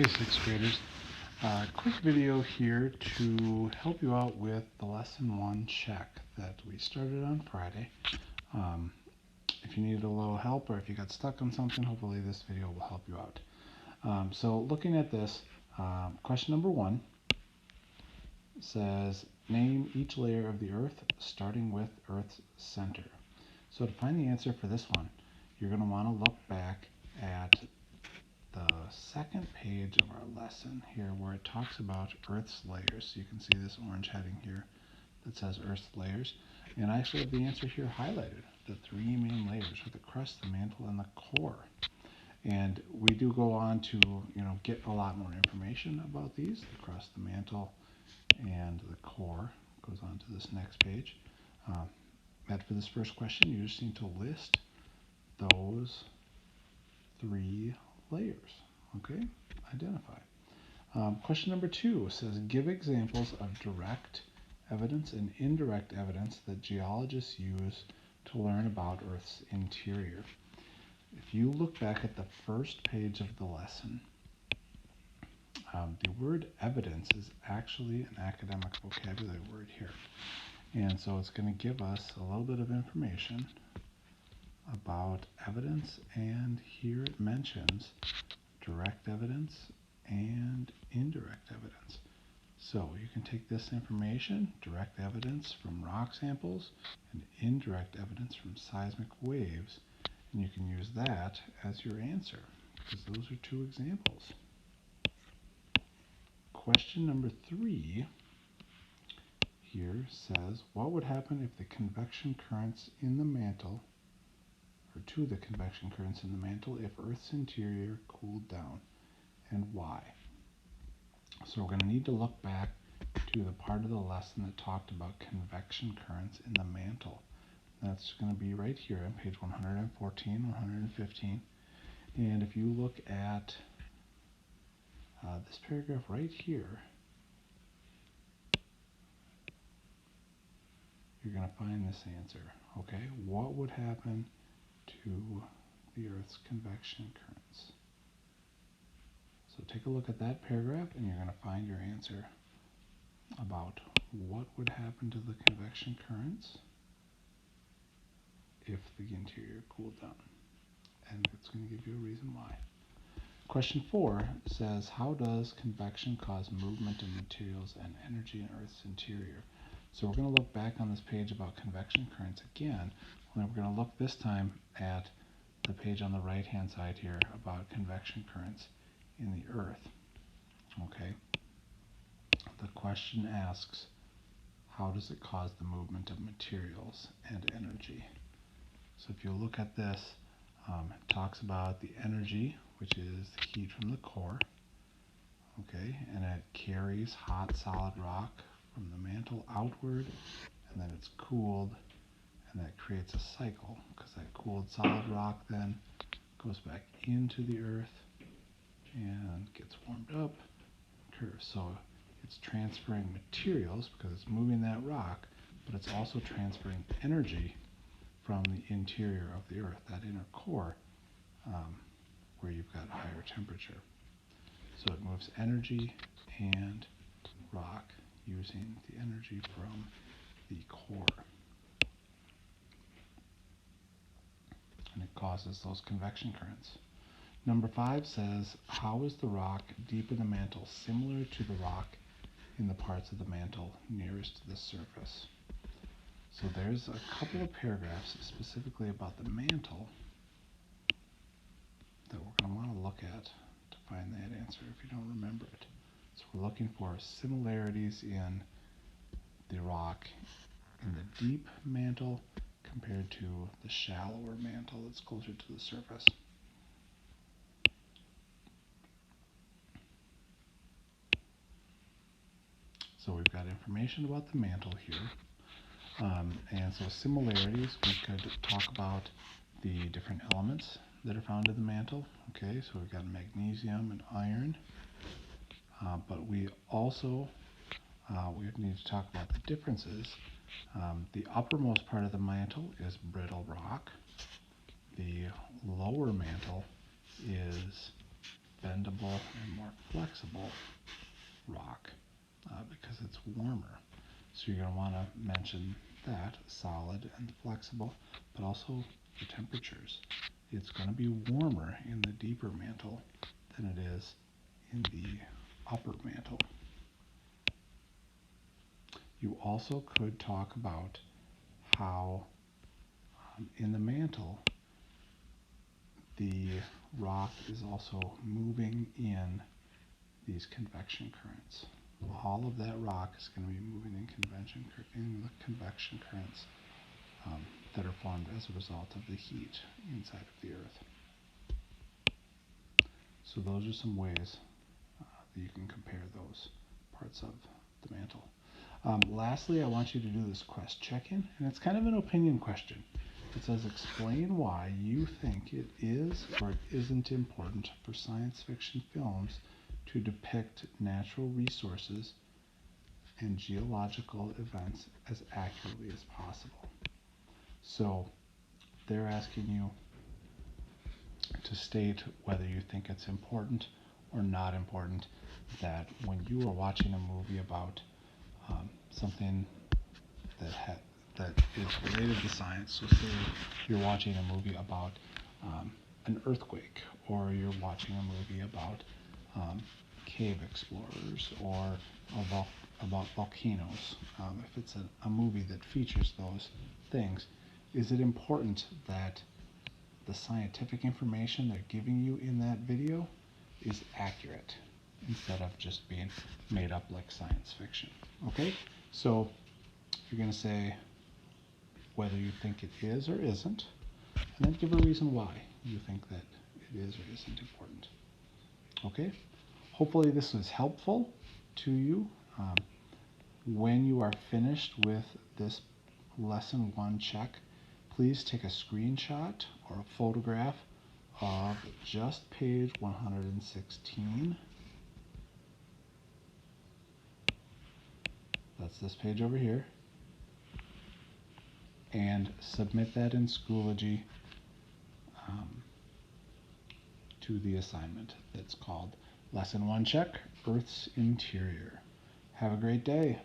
Hey, sixth graders. Quick video here to help you out with the lesson 1 check that we started on Friday. If you needed a little help or if you got stuck on something, hopefully this video will help you out. So looking at this, question number 1 says, name each layer of the Earth starting with Earth's center. So to find the answer for this one, you're going to want to look back at the second page of our lesson here where it talks about Earth's layers. So you can see this orange heading here that says Earth's layers. And I actually have the answer here highlighted, the 3 main layers are the crust, the mantle, and the core. And we do go on to get a lot more information about these, the crust, the mantle, and the core. Goes on to this next page. But for this first question, you just need to list those 3 layers. Okay, identify. Question number 2 says, give examples of direct evidence and indirect evidence that geologists use to learn about Earth's interior. If you look back at the first page of the lesson, the word evidence is actually an academic vocabulary word here. And so it's going to give us a little bit of information about evidence, and here it mentions direct evidence and indirect evidence. So you can take this information, direct evidence from rock samples and indirect evidence from seismic waves, and you can use that as your answer because those are 2 examples. Question number 3 here says, what would happen if the convection currents in the mantle, or to the convection currents in the mantle, if Earth's interior cooled down, and why? So we're going to need to look back to the part of the lesson that talked about convection currents in the mantle. That's going to be right here on page 114, 115. And if you look at this paragraph right here, you're going to find this answer. Okay, what would happen to the Earth's convection currents? So take a look at that paragraph and you're going to find your answer about what would happen to the convection currents if the interior cooled down. And it's going to give you a reason why. Question 4 says, how does convection cause movement of materials and energy in Earth's interior? So we're going to look back on this page about convection currents again, and we're going to look this time at the page on the right hand side here about convection currents in the Earth. Okay. The question asks, how does it cause the movement of materials and energy? So if you look at this, it talks about the energy, which is the heat from the core, okay, and it carries hot solid rock from the mantle outward, and then it's cooled, and that creates a cycle, because that cooled solid rock then goes back into the Earth and gets warmed up, curves. So it's transferring materials because it's moving that rock, but it's also transferring energy from the interior of the Earth, that inner core, where you've got higher temperature. So it moves energy and rock using the energy from the core. And it causes those convection currents. Number 5 says, how is the rock deep in the mantle similar to the rock in the parts of the mantle nearest to the surface? So there's a couple of paragraphs specifically about the mantle that we're going to want to look at to find that answer if you don't remember it. So we're looking for similarities in the rock in the deep mantle compared to the shallower mantle that's closer to the surface. So we've got information about the mantle here. And so similarities, we could talk about the different elements that are found in the mantle. Okay, so we've got magnesium and iron. But we also we need to talk about the differences. The uppermost part of the mantle is brittle rock. The lower mantle is bendable and more flexible rock because it's warmer. So you're going to want to mention that, solid and flexible, but also the temperatures. It's going to be warmer in the deeper mantle than it is in the upper mantle. You also could talk about how in the mantle the rock is also moving in these convection currents. All of that rock is going to be moving in the convection currents that are formed as a result of the heat inside of the earth. So those are some ways that you can compare those parts of the mantle. Lastly, I want you to do this quest check-in, and it's kind of an opinion question. It says, explain why you think it is or it isn't important for science fiction films to depict natural resources and geological events as accurately as possible. So they're asking you to state whether you think it's important or not important that when you are watching a movie about something that is related to science, so say you're watching a movie about an earthquake, or you're watching a movie about cave explorers, or about volcanoes, if it's a movie that features those things, is it important that the scientific information they're giving you in that video is accurate instead of just being made up like science fiction? Okay, so you're going to say whether you think it is or isn't, and then give a reason why you think that it is or isn't important. Okay, hopefully this was helpful to you. When you are finished with this lesson 1 check, please take a screenshot or a photograph of just page 116. That's this page over here. And submit that in Schoology to the assignment that's called Lesson 1 Check, Earth's Interior. Have a great day.